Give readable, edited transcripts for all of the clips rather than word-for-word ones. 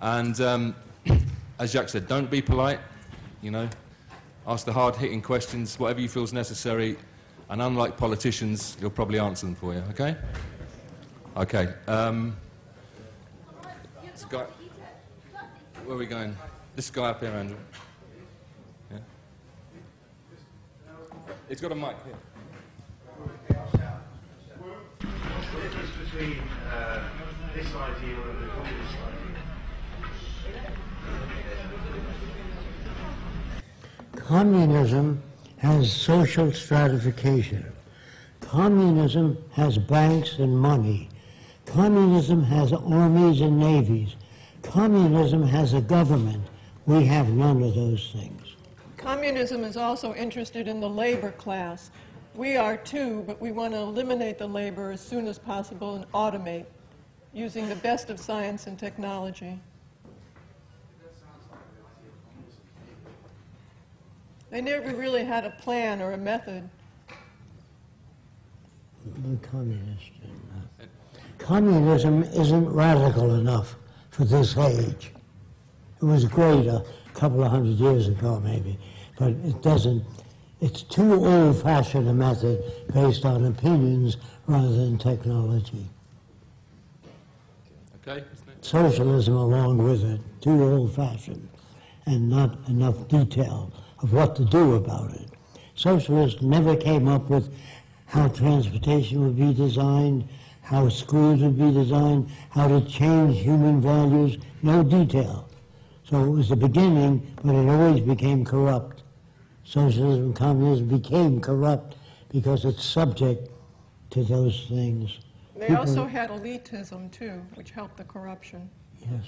And as Jacque said, don't be polite, you know. Ask the hard-hitting questions, whatever you feel is necessary. And unlike politicians, you'll probably answer them for you, okay? Okay. This guy, where are we going? This guy up here, Andrew. Yeah. He's got a mic here. What's the difference between this ideal and the communist ideal? Communism has social stratification. Communism has banks and money. Communism has armies and navies. Communism has a government. We have none of those things. Communism is also interested in the labor class. We are too, but we want to eliminate the labor as soon as possible and automate using the best of science and technology. They never really had a plan or a method. Communism isn't radical enough for this age. It was great a couple of hundred years ago, maybe, but it doesn't. It's too old-fashioned a method based on opinions rather than technology. Okay. Socialism along with it, too old-fashioned, and not enough detail of what to do about it. Socialists never came up with how transportation would be designed, how schools would be designed, how to change human values, no detail. So it was the beginning, but it always became corrupt. Socialism and communism became corrupt because it's subject to those things. They also had elitism too, which helped the corruption. Yes.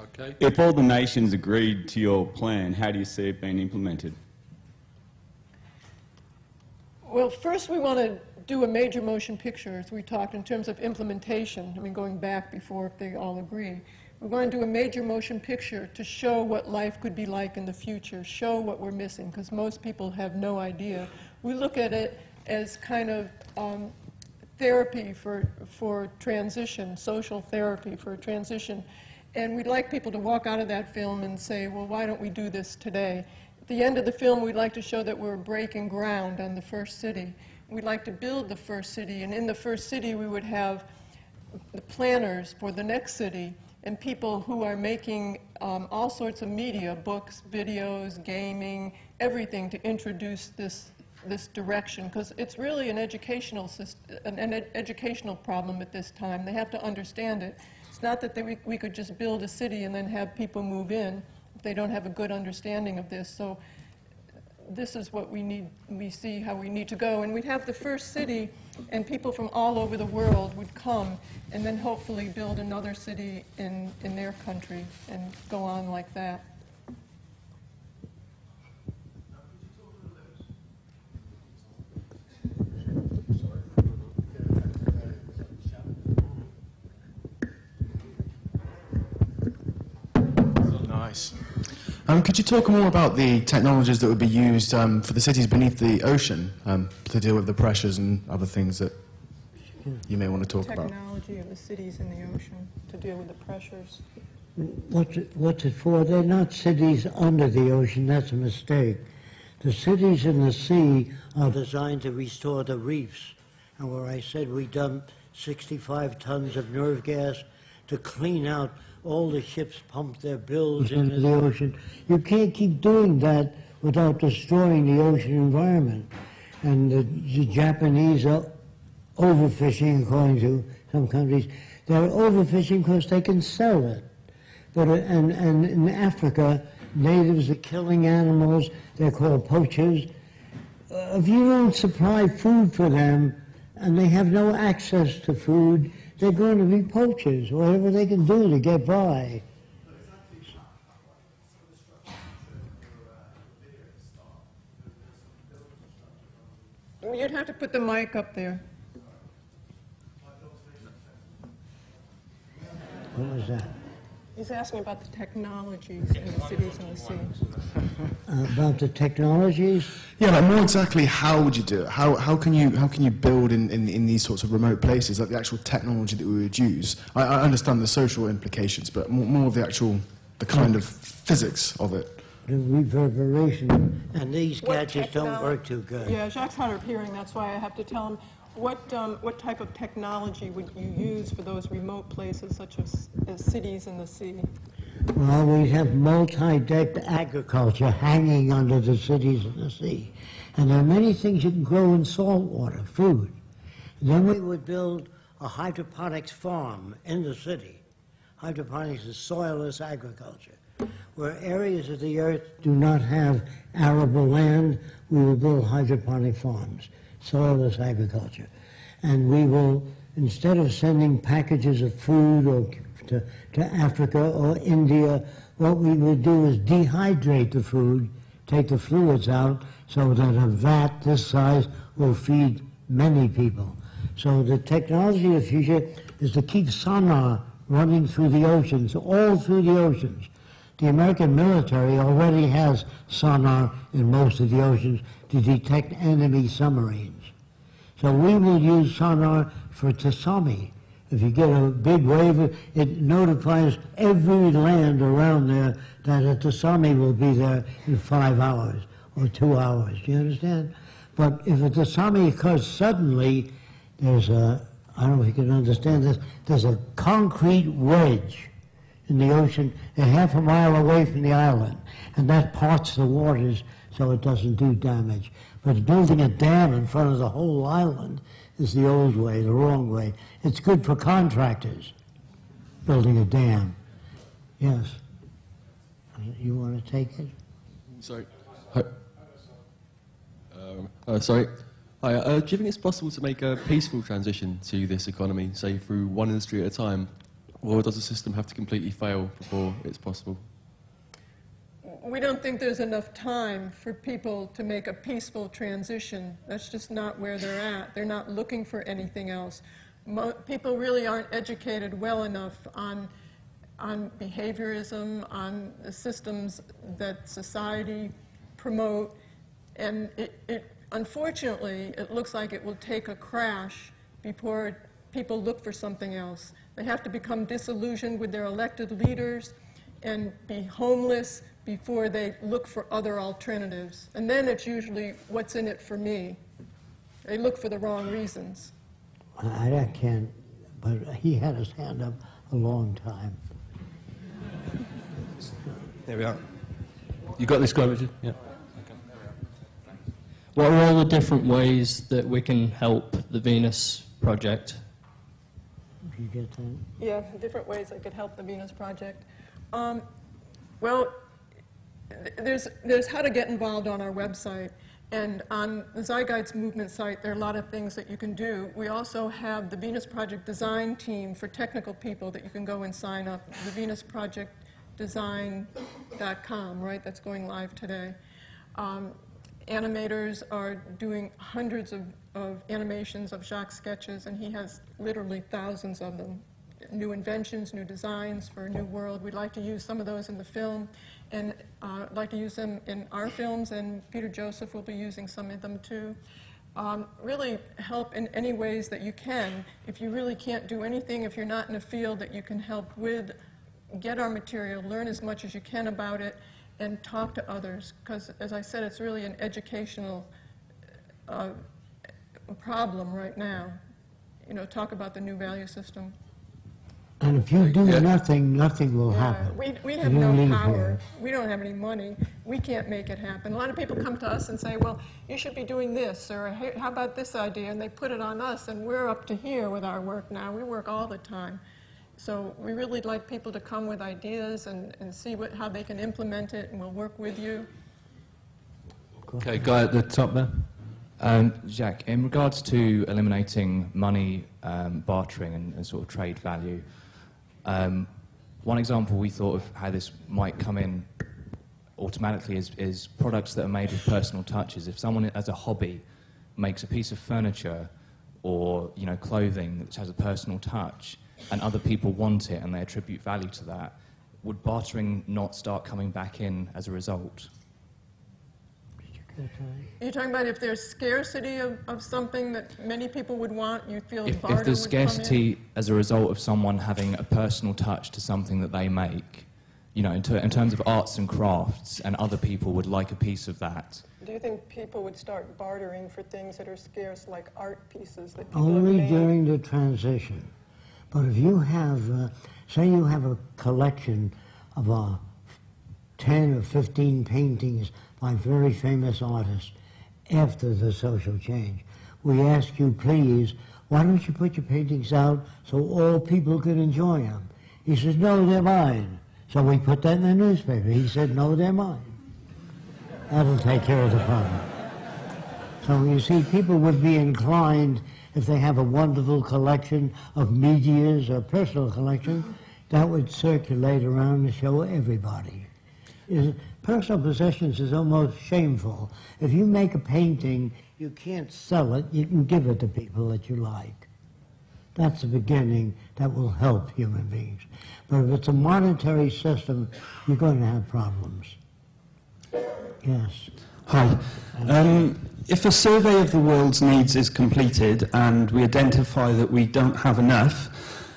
Okay. If all the nations agreed to your plan, how do you see it being implemented? Well, first we want to do a major motion picture, as we talked, in terms of implementation. I mean, going back before if they all agree. We want to do a major motion picture to show what life could be like in the future, show what we're missing, because most people have no idea. We look at it as kind of therapy for transition, social therapy for transition. And we'd like people to walk out of that film and say, well, why don't we do this today? At the end of the film, we'd like to show that we're breaking ground on the first city. We'd like to build the first city, and in the first city, we would have the planners for the next city and people who are making all sorts of media, books, videos, gaming, everything to introduce this direction, because it's really an educational educational problem at this time. They have to understand it. It's not that we could just build a city and then have people move in if they don't have a good understanding of this. So this is what we need. We see how we need to go. And we'd have the first city, and people from all over the world would come, and then hopefully build another city in their country and go on like that. Nice. Could you talk more about the technologies that would be used for the cities beneath the ocean to deal with the pressures and other things that you may want to talk about? Technology of the cities in the ocean to deal with the pressures. What's it for? They're not cities under the ocean. That's a mistake. The cities in the sea are designed to restore the reefs. And where I said we dumped 65 tons of nerve gas to clean out all the ships pump their bills into the ocean. You can't keep doing that without destroying the ocean environment. And the Japanese are overfishing, according to some countries. They're overfishing because they can sell it. But and in Africa, natives are killing animals. They're called poachers. If you don't supply food for them, and they have no access to food, they're going to be poachers, whatever they can do to get by. You'd have to put the mic up there. What was that? He's asking about the technologies in the cities and the sea. About the technologies? Yeah, like more exactly, how would you do it? How can you build in these sorts of remote places, like the actual technology that we would use? I understand the social implications, but more of the kind of physics of it. The reverberation, and these gadgets don't work too good. Yeah, Jacque's hard of hearing, that's why I have to tell him, what type of technology would you use for those remote places such as cities in the sea? Well, we have multi-decked agriculture hanging under the cities in the sea. And there are many things you can grow in salt water, food. And then we would build a hydroponics farm in the city. Hydroponics is soilless agriculture. Where areas of the earth do not have arable land, we will build hydroponic farms, soilless agriculture. And we will, instead of sending packages of food or to Africa or India, what we would do is dehydrate the food, take the fluids out, so that a vat this size will feed many people. So the technology of the future is to keep sonar running through the oceans, all through the oceans. The American military already has sonar in most of the oceans to detect enemy submarines. So we will use sonar for tsunami. If you get a big wave, it notifies every land around there that a tsunami will be there in 5 hours or 2 hours. Do you understand? But if a tsunami occurs suddenly, there's a, I don't know if you can understand this, there's a concrete wedge in the ocean a half a mile away from the island, and that parts the waters so it doesn't do damage. But building a dam in front of the whole island is the old way, the wrong way. It's good for contractors, building a dam. Yes. You want to take it? Sorry. Sorry. Hi, do you think it's possible to make a peaceful transition to this economy, say through one industry at a time? Or does the system have to completely fail before it's possible? We don't think there's enough time for people to make a peaceful transition. That's just not where they're at. They're not looking for anything else. People really aren't educated well enough on behaviorism, on the systems that society promote, and unfortunately, it looks like it will take a crash before people look for something else. They have to become disillusioned with their elected leaders and be homeless before they look for other alternatives. And then it's usually, what's in it for me? They look for the wrong reasons. I can't, but he had his hand up a long time. There we are. You got this guy, Richard? Yeah. What are all the different ways that we can help the Venus Project? Did you get that? Yeah, different ways I could help the Venus Project. Well, there's how to get involved on our website. And on the Zeitgeist Movement site, there are a lot of things that you can do. We also have the Venus Project design team for technical people that you can go and sign up. The venusprojectdesign.com, right? That's going live today. Animators are doing hundreds of animations of Jacques sketches, and he has literally thousands of them. New inventions, new designs for a new world. We'd like to use some of those in the film, and I'd like to use them in our films, and Peter Joseph will be using some of them too. Really help in any ways that you can. If you really can't do anything, if you're not in a field that you can help with, get our material, learn as much as you can about it, and talk to others, because as I said, it's really an educational problem right now. You know, talk about the new value system. And if you do nothing, nothing will happen. We have no power. We don't have any money. We can't make it happen. A lot of people come to us and say, well, you should be doing this, or hey, how about this idea? And they put it on us, and we're up to here with our work now. We work all the time. So we really like people to come with ideas and see how they can implement it, and we'll work with you. Okay, guy at the top there. Jacque, in regards to eliminating money bartering and sort of trade value, one example we thought of how this might come in automatically is products that are made with personal touches. If someone as a hobby makes a piece of furniture or clothing that has a personal touch, and other people want it and they attribute value to that, would bartering not start coming back in as a result? You're talking about if there's scarcity of something that many people would want, you feel If barter there's would come in? scarcity as a result of someone having a personal touch to something that they make, you know, in terms of arts and crafts, and other people would like a piece of that. Do you think people would start bartering for things that are scarce, like art pieces that people Only have made? during the transition. But if you have, say you have a collection of 10 or 15 paintings by very famous artists after the social change, we ask you, please, why don't you put your paintings out so all people can enjoy them? He says, no, they're mine. So we put that in the newspaper. He said, no, they're mine. That'll take care of the problem. So you see, people would be inclined, if they have a wonderful collection of medias or personal collection, that would circulate around and show everybody. Personal possessions is almost shameful. If you make a painting, you can't sell it, you can give it to people that you like. That's the beginning that will help human beings. But if it's a monetary system, you're going to have problems. Yes. Hi. If a survey of the world's needs is completed and we identify that we don't have enough,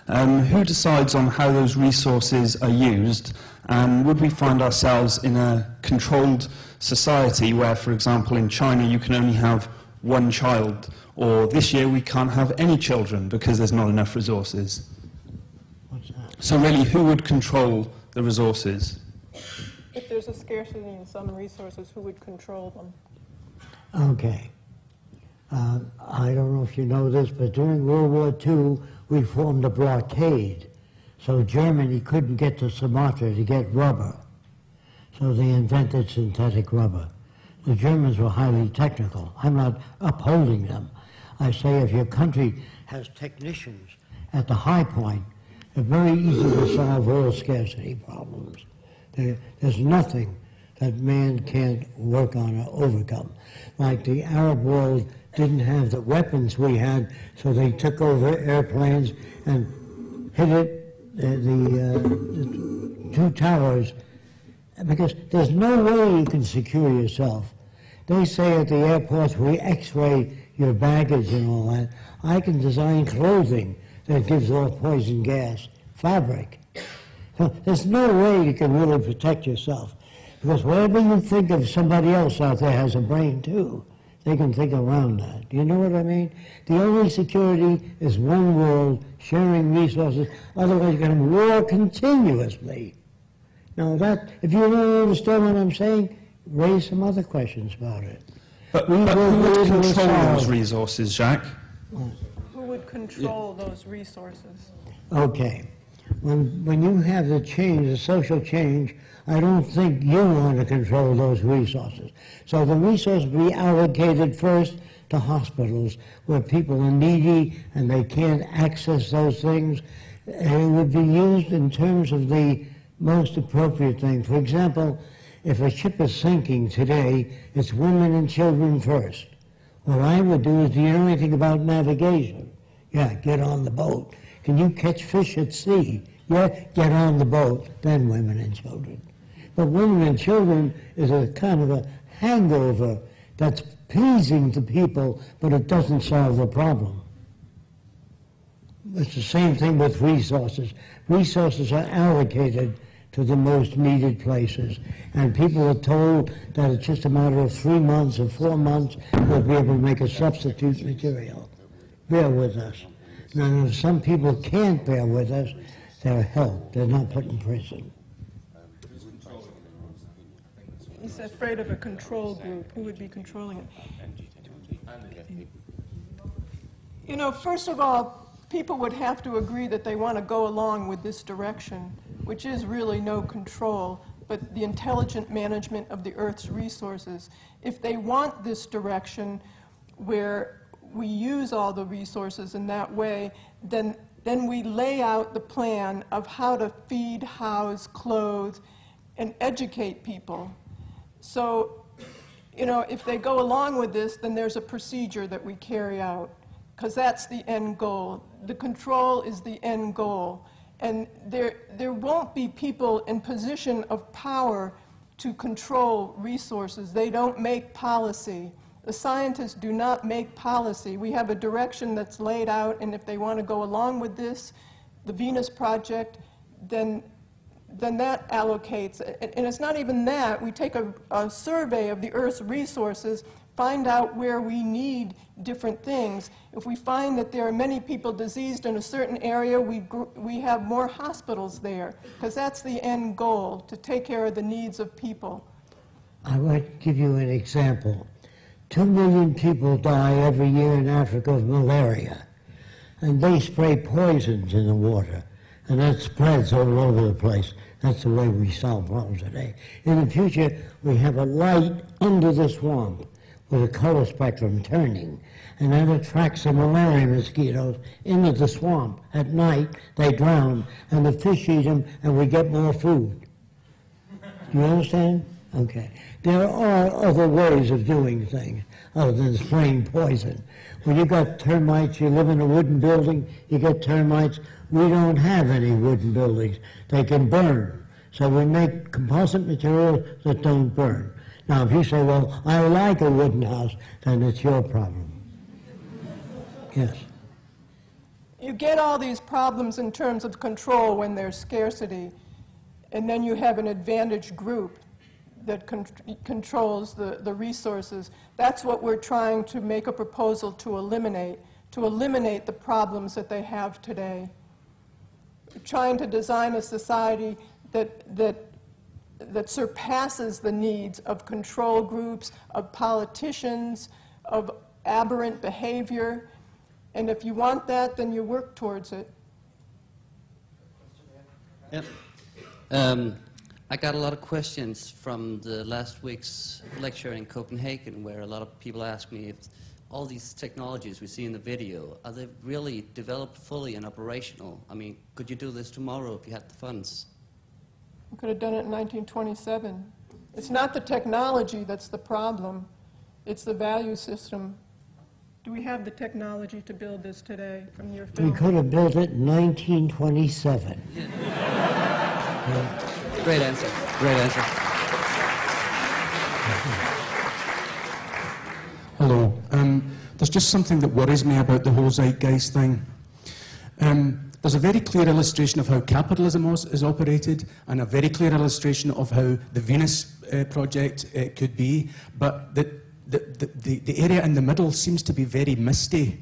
who decides on how those resources are used? And would we find ourselves in a controlled society where, for example, in China you can only have one child, or this year we can't have any children because there's not enough resources? What's that? So really, who would control the resources? If there's a scarcity in some resources, who would control them? Okay. I don't know if you know this, but during World War II, we formed a blockade. So Germany couldn't get to Sumatra to get rubber. So they invented synthetic rubber. The Germans were highly technical. I'm not upholding them. I say if your country has technicians at the high point, it's very easy to solve all scarcity problems. There's nothing that man can't work on or overcome. Like the Arab world didn't have the weapons we had, so they took over airplanes and hit it, the two towers, because there's no way you can secure yourself. They say at the airports, we x-ray your baggage and all that. I can design clothing that gives off poison gas, fabric. So there's no way you can really protect yourself. Because whatever you think of, somebody else out there has a brain too. They can think around that. Do you know what I mean? The only security is one world, sharing resources. Otherwise, you're going to war continuously. Now that, if you don't understand what I'm saying, raise some other questions about it. But who would control those resources, Jacque? Who would control those resources? Okay. When you have the change, the social change, I don't think you want to control those resources. So the resources be allocated first to hospitals where people are needy and they can't access those things. And it would be used in terms of the most appropriate thing. For example, if a ship is sinking today, it's women and children first. What I would do is, do you know anything about navigation? Yeah, get on the boat. Can you catch fish at sea? Yeah, get on the boat, then women and children. But women and children is a kind of a hangover that's pleasing to people, but it doesn't solve the problem. It's the same thing with resources. Resources are allocated to the most needed places, and people are told that it's just a matter of 3 months or 4 months they'll be able to make a substitute material. Bear with us. Now, if some people can't bear with us, they're helped. They're not put in prison. He's afraid of a control group. Who would be controlling it? You know, first of all, people would have to agree that they want to go along with this direction, which is really no control, but the intelligent management of the Earth's resources. If they want this direction where we use all the resources in that way, then we lay out the plan of how to feed, house, clothe, and educate people. So, you know, if they go along with this, then there's a procedure that we carry out, because that's the end goal. The control is the end goal. And there won't be people in position of power to control resources. They don't make policy. The scientists do not make policy. We have a direction that's laid out, and if they want to go along with this, the Venus Project, then that allocates. And it's not even that. We take a survey of the Earth's resources, find out where we need different things. If we find that there are many people diseased in a certain area, we have more hospitals there, because that's the end goal, to take care of the needs of people. I want to give you an example. 2 million people die every year in Africa of malaria, and they spray poisons in the water, and that spreads all over the place. That's the way we solve problems today. In the future, we have a light under the swamp with a color spectrum turning, and that attracts the malaria mosquitoes into the swamp. At night, they drown, and the fish eat them, and we get more food. Do you understand? Okay. There are other ways of doing things other than spraying poison. When you got termites, you live in a wooden building, you get termites. We don't have any wooden buildings. They can burn. So we make composite materials that don't burn. Now, if you say, well, I like a wooden house, then it's your problem. Yes. You get all these problems in terms of control when there's scarcity, and then you have an advantaged group that controls the resources. That's what we're trying to make a proposal to eliminate the problems that they have today. We're trying to design a society that surpasses the needs of control groups, of politicians, of aberrant behavior. And if you want that, then you work towards it. Yep. I got a lot of questions from the last week's lecture in Copenhagen, where a lot of people asked me if all these technologies we see in the video, are they really developed fully and operational? I mean, could you do this tomorrow if you had the funds? We could have done it in 1927. It's not the technology that's the problem. It's the value system. Do we have the technology to build this today from your film? We could have built it in 1927. Yeah. Great answer. Great answer. Hello. There's just something that worries me about the whole zeitgeist thing. There's a very clear illustration of how capitalism is operated, and a very clear illustration of how the Venus project could be, but the area in the middle seems to be very misty.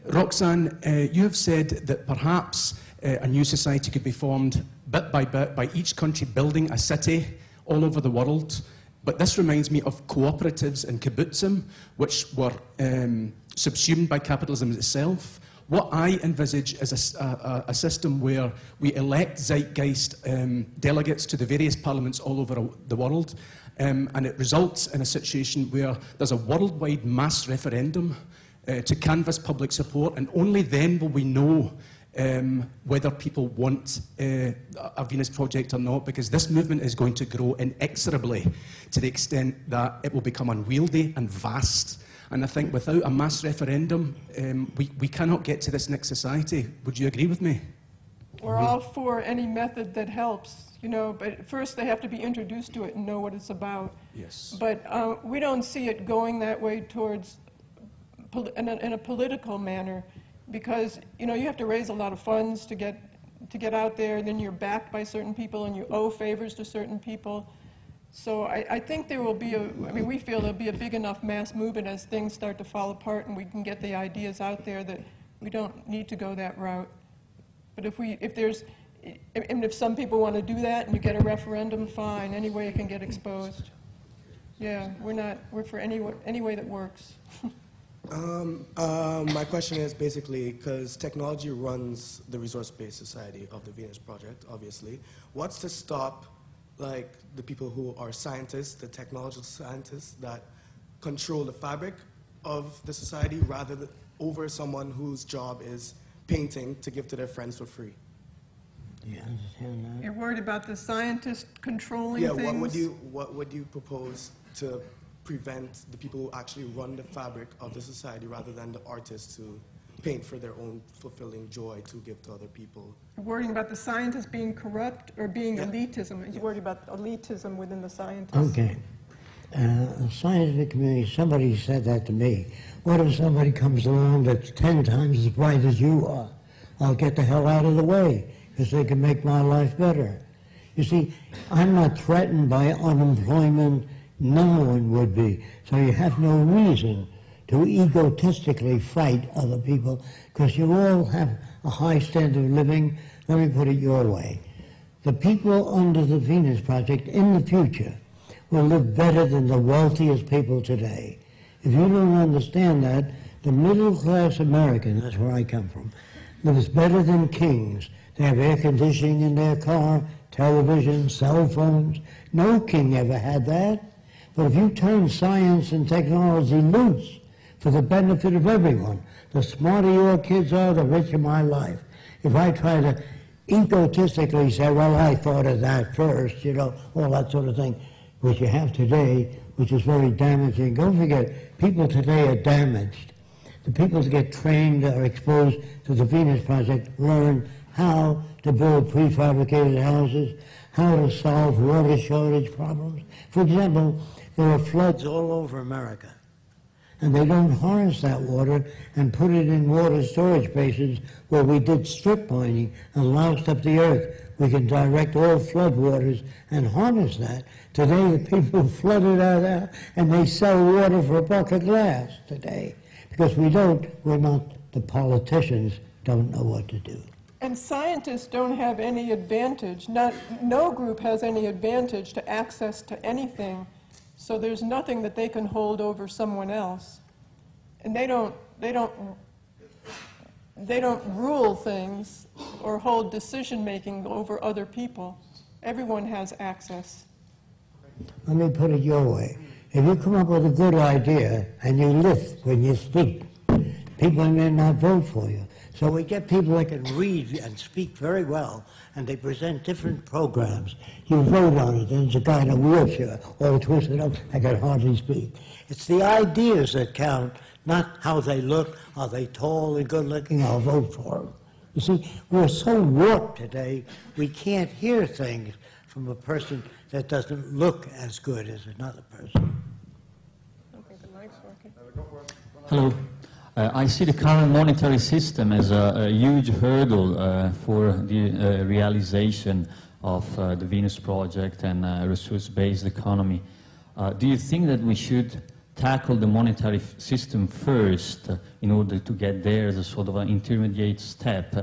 Roxanne, you have said that perhaps a new society could be formed bit by each country building a city all over the world. But this reminds me of cooperatives and kibbutzim, which were subsumed by capitalism itself. What I envisage is a system where we elect zeitgeist delegates to the various parliaments all over the world, and it results in a situation where there's a worldwide mass referendum to canvass public support, and only then will we know whether people want a Venus project or not, because this movement is going to grow inexorably to the extent that it will become unwieldy and vast. And I think without a mass referendum, we cannot get to this next society. Would you agree with me? We're all for any method that helps, you know, but first they have to be introduced to it and know what it's about. Yes. But we don't see it going that way towards, in a political manner, because, you know, you have to raise a lot of funds to get out there, and then you're backed by certain people and you owe favors to certain people. So I think there will be we feel there'll be a big enough mass movement as things start to fall apart and we can get the ideas out there that we don't need to go that route. But if some people want to do that and you get a referendum, fine, any way it can get exposed. Yeah, we're for any way that works. My question is basically, because technology runs the resource-based society of the Venus Project, obviously. What's to stop, like, the people who are scientists, the technological scientists that control the fabric of the society rather than over someone whose job is painting to give to their friends for free? You understand that? You're worried about the scientists controlling things? Yeah, what would you propose to prevent the people who actually run the fabric of the society rather than the artists who paint for their own fulfilling joy to give to other people. You're worrying about the scientists being corrupt or being Yeah. elitism. He's worried about elitism within the scientists. Okay. The scientific community, somebody said that to me. What if somebody comes along that's 10 times as bright as you are? I'll get the hell out of the way, because they can make my life better. You see, I'm not threatened by unemployment. No one would be. So you have no reason to egotistically fight other people, because you all have a high standard of living. Let me put it your way. The people under the Venus Project in the future will live better than the wealthiest people today. If you don't understand that, the middle-class American, that's where I come from, lives better than kings. They have air conditioning in their car, television, cell phones. No king ever had that. But if you turn science and technology loose for the benefit of everyone, the smarter your kids are, the richer my life. If I try to egotistically say, well, I thought of that first, you know, all that sort of thing, which you have today, which is very damaging. Don't forget, people today are damaged. The people that get trained or exposed to the Venus Project learn how to build prefabricated houses, how to solve water shortage problems. For example, there are floods all over America, and they don't harness that water and put it in water storage basins where we did strip mining and loused up the earth. We can direct all flood waters and harness that. Today, the people flood it out there, and they sell water for a buck of glass today. Because we're not, the politicians don't know what to do. And scientists don't have any advantage. No group has any advantage to access to anything. So there's nothing that they can hold over someone else. And they don't rule things or hold decision-making over other people. Everyone has access. Let me put it your way. If you come up with a good idea and you lift when you speak, people may not vote for you. So we get people that can read and speak very well, and they present different programs. You vote on it. There's a guy in a wheelchair, all twisted up, I can hardly speak. It's the ideas that count, not how they look. Are they tall and good-looking? I'll vote for them. You see, we're so warped today, we can't hear things from a person that doesn't look as good as another person. I don't think the mic's working. Hello. I see the current monetary system as a huge hurdle for the realization of the Venus Project and resource-based economy. Do you think that we should tackle the monetary system first in order to get there as a sort of an intermediate step?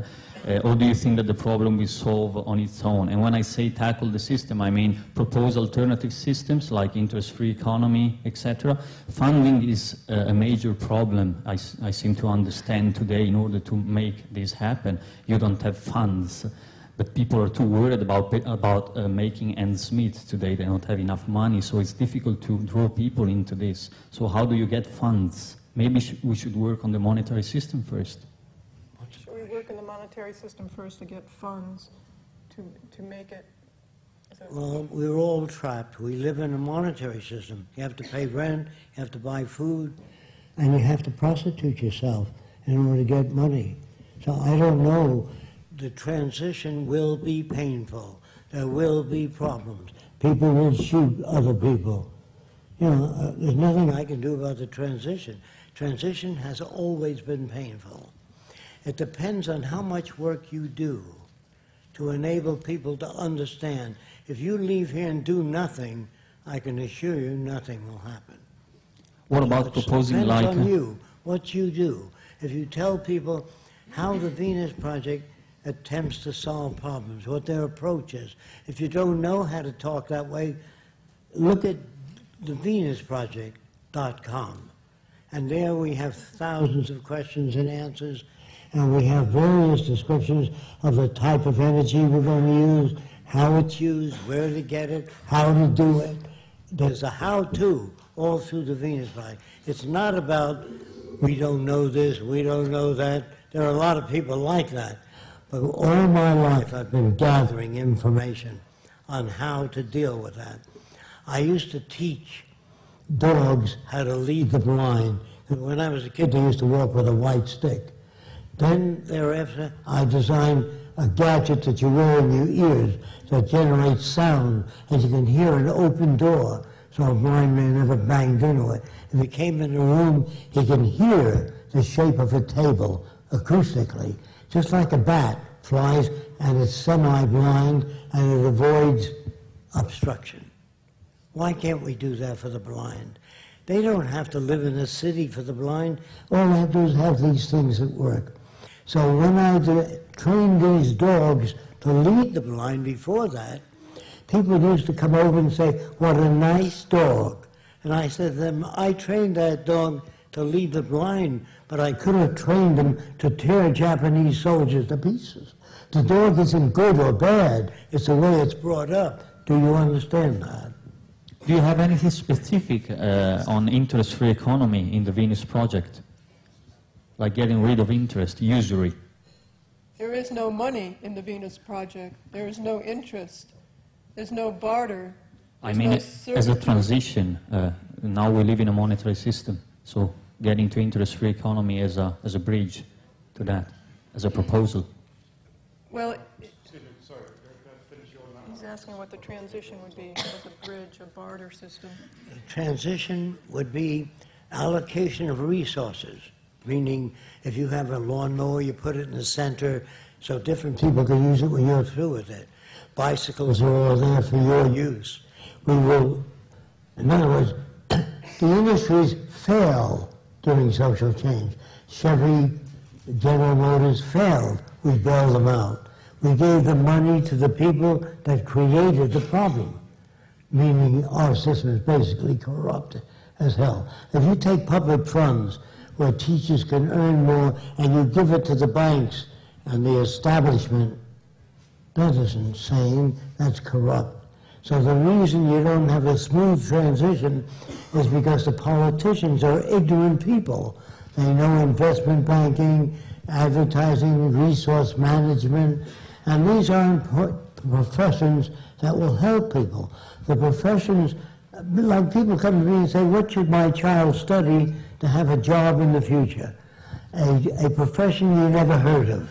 Or do you think that the problem will solve on its own? And when I say tackle the system, I mean propose alternative systems like interest-free economy, etc. Funding is a major problem, I seem to understand today. In order to make this happen, you don't have funds. But people are too worried about making ends meet today. They don't have enough money, so it's difficult to draw people into this. So how do you get funds? Maybe we should work on the monetary system first. Should we work in the monetary system first to get funds to make it? Well, we're all trapped. We live in a monetary system. You have to pay rent, you have to buy food, and you have to prostitute yourself in order to get money. So I don't know. The transition will be painful. There will be problems. People will shoot other people. You know, there's nothing I can do about the transition. Transition has always been painful. It depends on how much work you do to enable people to understand. If you leave here and do nothing, I can assure you nothing will happen. What about proposing like... It depends on you, what you do. If you tell people how the Venus Project attempts to solve problems, what their approach is. If you don't know how to talk that way, look at thevenusproject.com. And there we have thousands of questions and answers, and we have various descriptions of the type of energy we're going to use, how it's used, where to get it, how to do it. There's a how-to all through the Venus Project. It's not about, we don't know this, we don't know that. There are a lot of people like that. But all my life I've been gathering information on how to deal with that. I used to teach dogs how to lead the blind. And when I was a kid, they used to walk with a white stick. Then thereafter, I designed a gadget that you wear in your ears that generates sound, and you can hear an open door, so a blind man never banged into it. If he came in a room, he can hear the shape of a table acoustically, just like a bat flies, and it's semi-blind, and it avoids obstruction. Why can't we do that for the blind? They don't have to live in a city for the blind. All they have to do is have these things that work. So when I trained these dogs to lead the blind before that, people used to come over and say, "What a nice dog." And I said to them, I trained that dog to lead the blind, but I could have trained him to tear Japanese soldiers to pieces. The dog isn't good or bad, it's the way it's brought up. Do you understand that? Do you have anything specific on interest-free economy in the Venus project? Like getting rid of interest, usury? There is no money in the Venus project. There is no interest. There's no barter. I mean, as a transition, now we live in a monetary system, so getting to interest-free economy as a bridge to that, as a proposal. Well, he's asking what the transition would be as a bridge, a barter system. The transition would be allocation of resources, meaning if you have a lawnmower, you put it in the center so different people can use it when you're through with it. Bicycles are all there for your use. We will, in other words, the industries fail during social change. Chevy, General Motors failed. We bailed them out. We gave the money to the people that created the problem, meaning our system is basically corrupt as hell. If you take public funds where teachers can earn more and you give it to the banks and the establishment, that isn't sane, that's corrupt. So the reason you don't have a smooth transition is because the politicians are ignorant people. They know investment banking, advertising, resource management, and these are professions that will help people. The professions, like people come to me and say, what should my child study to have a job in the future? A profession you never heard of.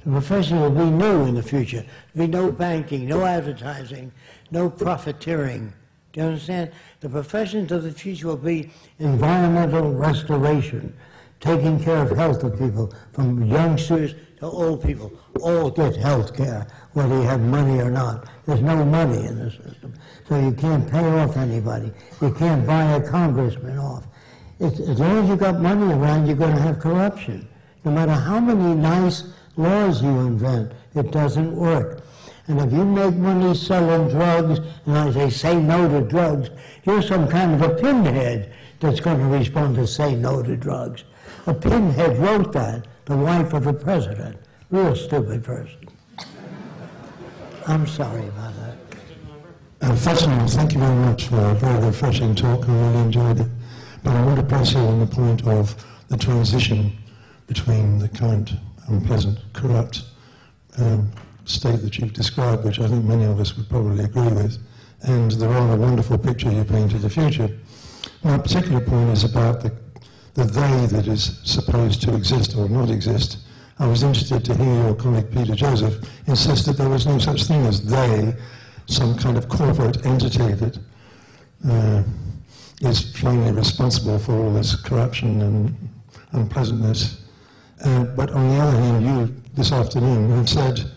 The profession will be new in the future. There'll be no banking, no advertising, no profiteering. Do you understand? The professions of the future will be environmental restoration, taking care of health of people, from youngsters to old people. All get health care, whether you have money or not. There's no money in the system, so you can't pay off anybody. You can't buy a congressman off. As long as you've got money around, you're going to have corruption. No matter how many nice laws you invent, it doesn't work. And if you make money selling drugs, and I say no to drugs, you're some kind of a pinhead that's going to respond to say no to drugs. A pinhead wrote that, the wife of the president. Real stupid person. I'm sorry about that. Fascinating. Thank you very much for a very refreshing talk. I really enjoyed it. But I want to press you on the point of the transition between the current unpleasant, corrupt state that you've described, which I think many of us would probably agree with, and the rather wonderful picture you paint of the future. My particular point is about the they that is supposed to exist or not exist. I was interested to hear your colleague Peter Joseph insist that there was no such thing as they, some kind of corporate entity that is plainly responsible for all this corruption and unpleasantness. But on the other hand, you this afternoon have said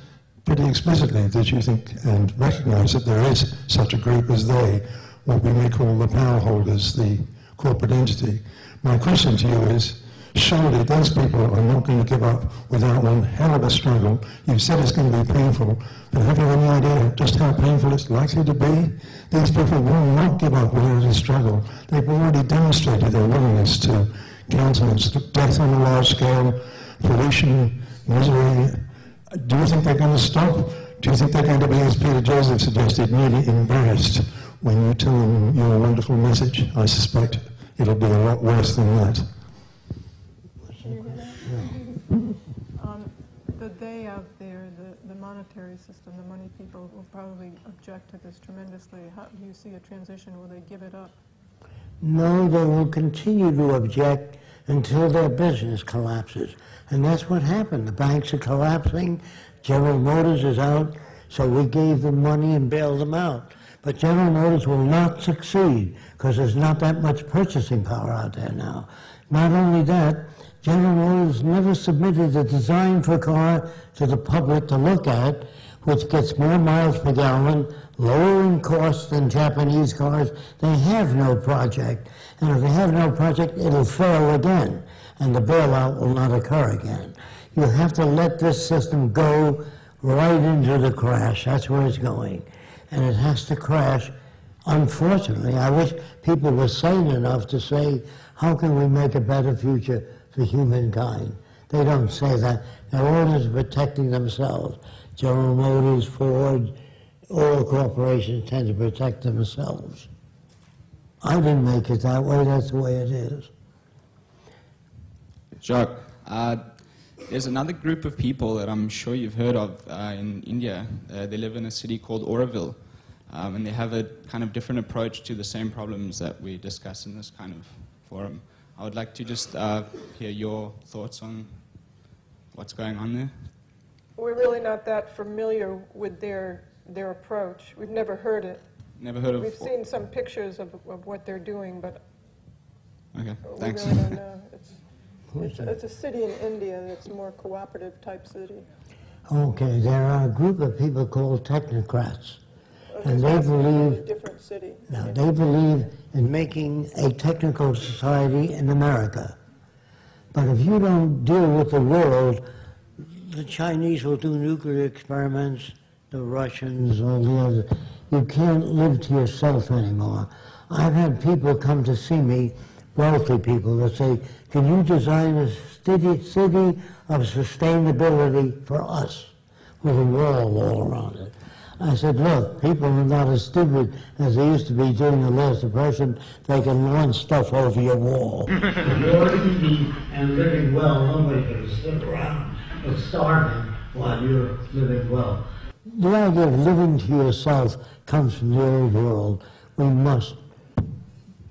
pretty explicitly that you think and recognize that there is such a group as they, what we may call the power holders, the corporate entity. My question to you is, surely those people are not going to give up without one hell of a struggle. You've said it's going to be painful, but have you any idea just how painful it's likely to be? These people will not give up without a struggle. They've already demonstrated their willingness to countenance death on a large scale, pollution, misery. Do you think they're going to stop? Do you think they're going to be, as Peter Joseph suggested, really embarrassed when you tell them your wonderful message? I suspect it'll be a lot worse than that. The they out there, the monetary system, the money people will probably object to this tremendously. How do you see a transition? Will they give it up? No, they will continue to object until their business collapses. And that's what happened. The banks are collapsing. General Motors is out, so we gave them money and bailed them out. But General Motors will not succeed because there's not that much purchasing power out there now. Not only that, General Motors never submitted a design for a car to the public to look at, which gets more miles per gallon, lower in cost than Japanese cars. They have no project. And if they have no project, it'll fail again, and the bailout will not occur again. You have to let this system go right into the crash. That's where it's going. And it has to crash. Unfortunately, I wish people were sane enough to say, how can we make a better future for humankind? They don't say that. They're always protecting themselves. General Motors, Ford, oil corporations tend to protect themselves. I didn't make it that way. That's the way it is. Jacque, there's another group of people that I'm sure you've heard of in India. They live in a city called Oroville, and they have a kind of different approach to the same problems that we discuss in this kind of forum. I would like to just hear your thoughts on what's going on there. We're really not that familiar with their approach. We've never heard it. Never heard of. We've seen some pictures of what they're doing, but okay, we thanks. really don't know. It's a city in India that's a more cooperative type city. Okay, there are a group of people called technocrats, and they believe. A different city. Now, they believe in making a technical society in America. But if you don't deal with the world, the Chinese will do nuclear experiments, the Russians, all the others. You can't live to yourself anymore. I've had people come to see me, wealthy people, that say, can you design a city of sustainability for us with a wall all around it? I said, look, people are not as stupid as they used to be during the last Depression. They can launch stuff over your wall. If you're eating and living well, nobody can sit around and starving while you're living well. The idea of living to yourself comes from the old world. We must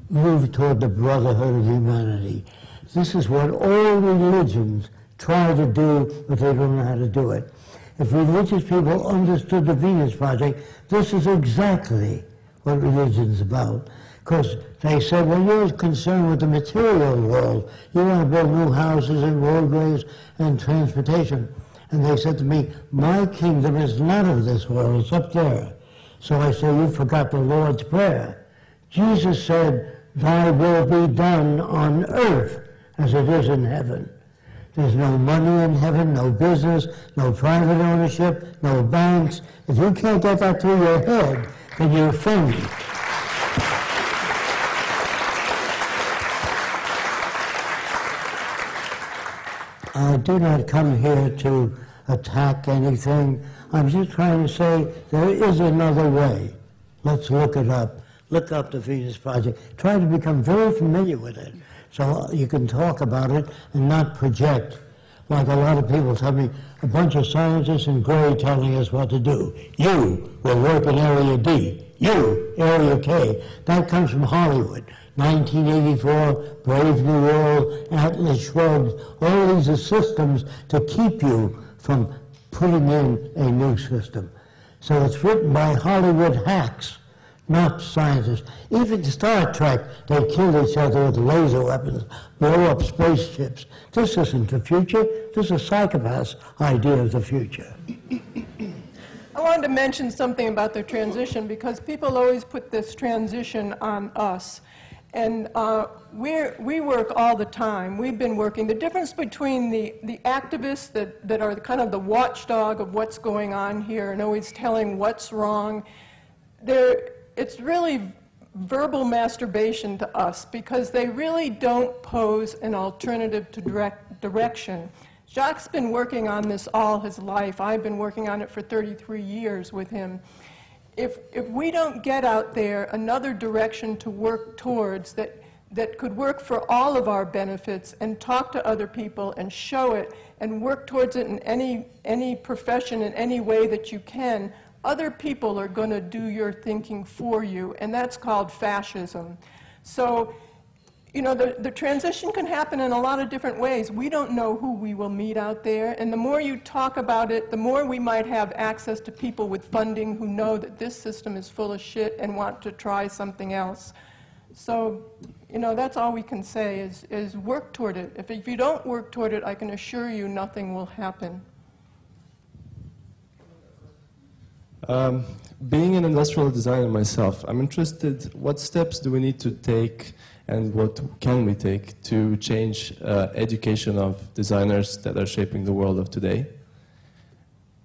move toward the brotherhood of humanity. This is what all religions try to do, but they don't know how to do it. If religious people understood the Venus Project, this is exactly what religion's about. Because they said, well, you're concerned with the material world. You want to build new houses and roadways and transportation. And they said to me, my kingdom is not of this world, it's up there. So I said, you forgot the Lord's Prayer. Jesus said, thy will be done on earth as it is in heaven. There's no money in heaven, no business, no private ownership, no banks. If you can't get that through your head, then you're phony. I do not come here to attack anything. I'm just trying to say there is another way. Let's look it up. Look up the Venus Project. Try to become very familiar with it so you can talk about it and not project. Like a lot of people tell me, a bunch of scientists in gray telling us what to do. You will work in Area D. You, Area K. That comes from Hollywood. 1984, Brave New World, Atlas Shrugged. All these are systems to keep you from putting in a new system. So it's written by Hollywood hacks, not scientists. Even Star Trek, they kill each other with laser weapons, blow up spaceships. This isn't the future. This is a psychopath's idea of the future. I wanted to mention something about the transition because people always put this transition on us. And we work all the time. We've been working. The difference between the activists that are kind of the watchdog of what's going on here and always telling what's wrong, it's really verbal masturbation to us because they really don't pose an alternative to direction. Jacque's been working on this all his life. I've been working on it for 33 years with him. If we don't get out there another direction to work towards that could work for all of our benefits and talk to other people and show it and work towards it in any profession in any way that you can, other people are going to do your thinking for you, and that's called fascism. So, you know, the transition can happen in a lot of different ways. We don't know who we will meet out there, and the more you talk about it, the more we might have access to people with funding who know that this system is full of shit and want to try something else. So, you know, that's all we can say is work toward it. If you don't work toward it, I can assure you nothing will happen. Being an industrial designer myself, I'm interested, what steps do we need to take and what can we take to change education of designers that are shaping the world of today?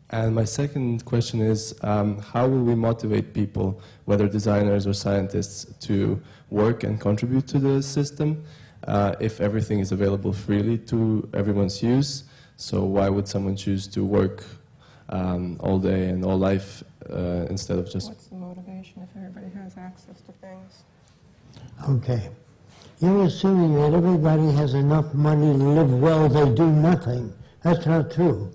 And my second question is, how will we motivate people, whether designers or scientists, to work and contribute to the system if everything is available freely to everyone's use? So why would someone choose to work all day and all life instead of just... What's the motivation if everybody has access to things? Okay. You're assuming that everybody has enough money to live well, they do nothing. That's not true.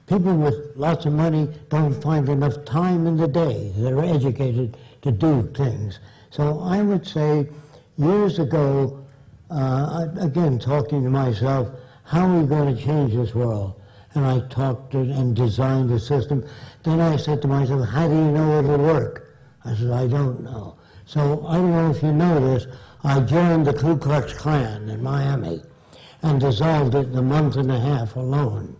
People with lots of money don't find enough time in the day. They're educated to do things. So I would say, years ago, again, talking to myself, how are we going to change this world? And I talked and designed a system. Then I said to myself, how do you know it'll work? I said, I don't know. So I don't know if you know this, I joined the Ku Klux Klan in Miami and dissolved it in a month and a half alone.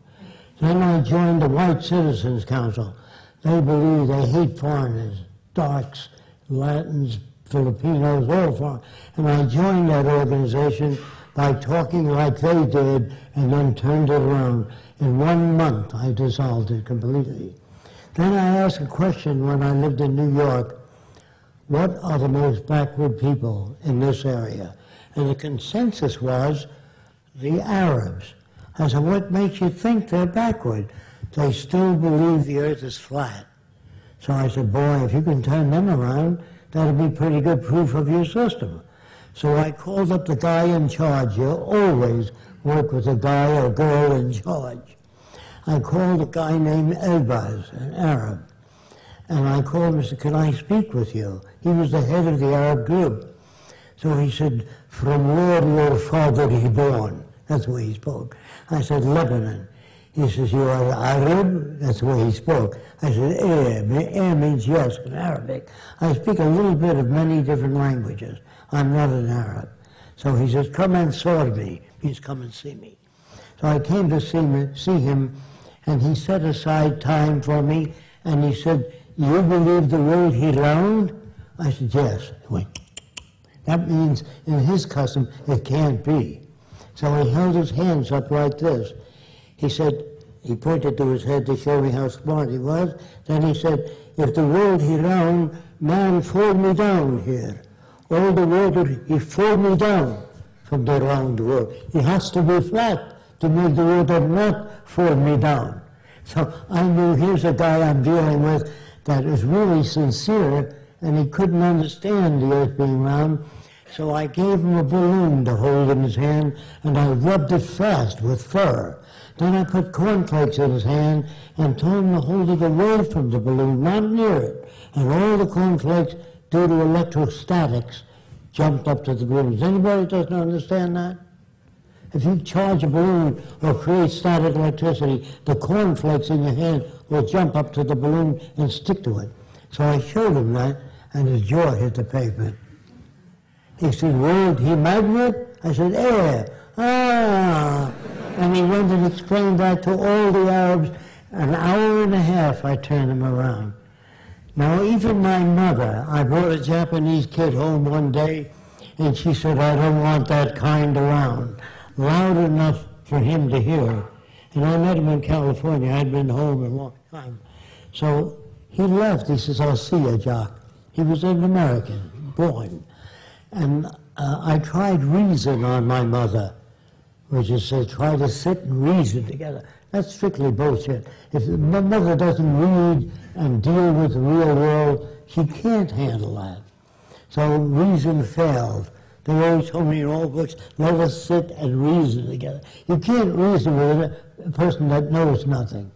Then I joined the White Citizens Council. They believe they hate foreigners, darks, Latins, Filipinos, all foreign. And I joined that organization by talking like they did and then turned it around. In 1 month, I dissolved it completely. Then I asked a question when I lived in New York, what are the most backward people in this area? And the consensus was the Arabs. I said, what makes you think they're backward? They still believe the earth is flat. So I said, boy, if you can turn them around, that'll be pretty good proof of your system. So I called up the guy in charge. You always work with a guy or girl in charge. I called a guy named Elbaz, an Arab. And I called him and said, can I speak with you? He was the head of the Arab group. So he said, from where your father is born? That's the way he spoke. I said, Lebanon. He says, you are Arab? That's the way he spoke. I said, Air means yes in Arabic. I speak a little bit of many different languages. I'm not an Arab. So he says, come and sort me. Please come and see me. So I came to see him, and he set aside time for me, and he said, you believe the world is round? I said, yes. He went, that means in his custom it can't be. So he held his hands up like this. He said, he pointed to his head to show me how smart he was. Then he said, if the world is round, man fall me down here. All the water, he fall me down from the round world. He has to be flat to make the water not fall me down. So I knew here's a guy I'm dealing with that is really sincere, and he couldn't understand the earth being round. So I gave him a balloon to hold in his hand, and I rubbed it fast with fur. Then I put cornflakes in his hand and told him to hold it away from the balloon, not near it. And all the cornflakes, due to electrostatics, jumped up to the balloon. Does anybody doesn't understand that? If you charge a balloon or create static electricity, the cornflakes in your hand will jump up to the balloon and stick to it. So I showed him that, and his jaw hit the pavement. He said, world, he magnet? I said, air. Ah. And he went and explained that to all the Arabs. An hour and a half, I turned him around. Now, even my mother, I brought a Japanese kid home one day, and she said, I don't want that kind around. Loud enough for him to hear. And I met him in California. I'd been home a long time. So he left. He says, I'll see you, Jacque. He was an American, born. And I tried reason on my mother, which is to try to sit and reason together. That's strictly bullshit. If my mother doesn't read and deal with the real world, she can't handle that. So reason failed. They always told me in all books, let us sit and reason together. You can't reason with a person that knows nothing.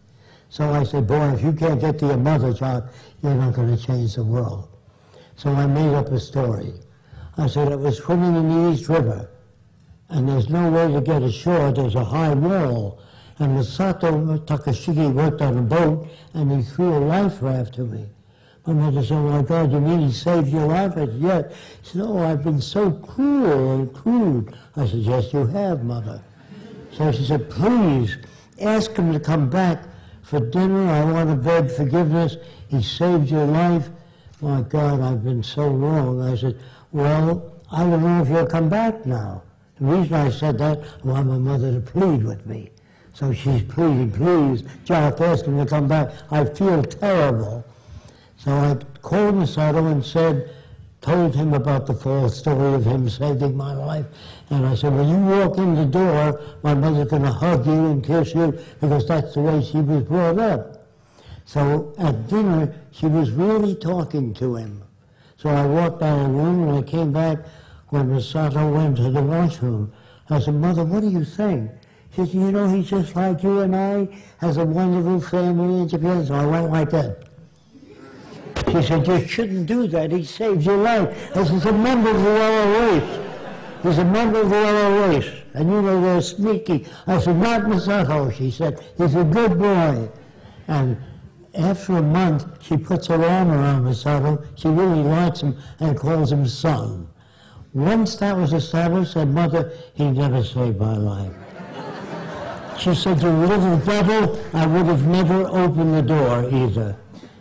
So I said, boy, if you can't get to your mother, Jacque, you're not going to change the world. So I made up a story. I said, it was swimming in the East River, and there's no way to get ashore. There's a high wall. And Masato Takashiki worked on a boat, and he threw a life raft to me. My mother said, oh my God, you mean he saved your life? I said, yes. She said, oh, I've been so cruel and crude. I said, yes, you have, Mother. So she said, please, ask him to come back for dinner. I want to beg forgiveness. He saved your life. My God, I've been so wrong. I said, well, I don't know if you'll come back now. The reason I said that, I want my mother to plead with me. So she's pleading, please, Jacque, ask him to come back. I feel terrible. So I called Masato and told him about the false story of him saving my life. And I said, when you walk in the door, my mother's going to hug you and kiss you, because that's the way she was brought up. So at dinner, she was really talking to him. So I walked out of the room, and I came back when Masato went to the washroom. I said, Mother, what do you think? She said, you know, he's just like you and I, has a wonderful family in Japan. So I went like that. She said, you shouldn't do that. He saved your life. This is a member of the yellow race. He's a member of the yellow race. And you know, they're sneaky. I said, not Masato. She said, he's a good boy. And after a month, she puts her arm around Masato. She really likes him and calls him son. Once that was established, said, Mother, he never saved my life. She said, you little devil, I would have never opened the door either.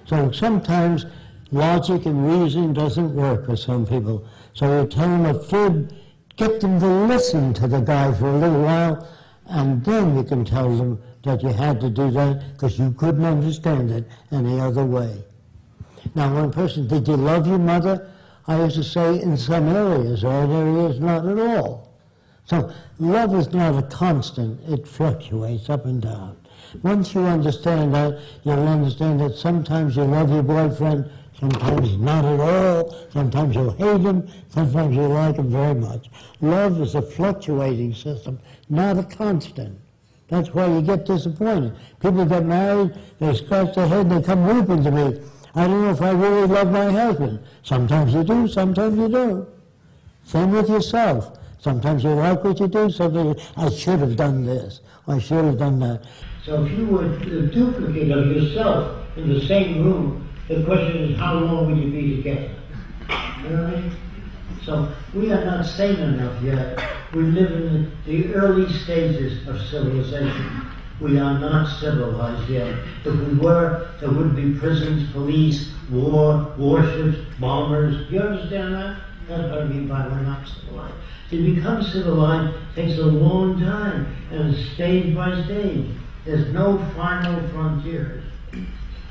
So sometimes logic and reason doesn't work for some people. So you tell them a fib, get them to listen to the guy for a little while, and then you can tell them that you had to do that because you couldn't understand it any other way. Now, one person, did you love your mother? I used to say in some areas, or in areas not at all. So love is not a constant, it fluctuates up and down. Once you understand that, you'll understand that sometimes you love your boyfriend, sometimes not at all, sometimes you'll hate him, sometimes you like him very much. Love is a fluctuating system, not a constant. That's why you get disappointed. People get married, they scratch their head, they come weeping to me. I don't know if I really love my husband. Sometimes you do, sometimes you don't. Same with yourself. Sometimes you like what you do, sometimes I should have done this, I should have done that. So if you were a duplicate of yourself in the same room, the question is, how long will you be together? You know what I mean? So we are not sane enough yet. We live in the early stages of civilization. We are not civilized yet. If we were, there wouldn't be prisons, police, war, warships, bombers. You understand that? That's what I mean by we're not civilized. To become civilized takes a long time, and it's stage by stage. There's no final frontiers.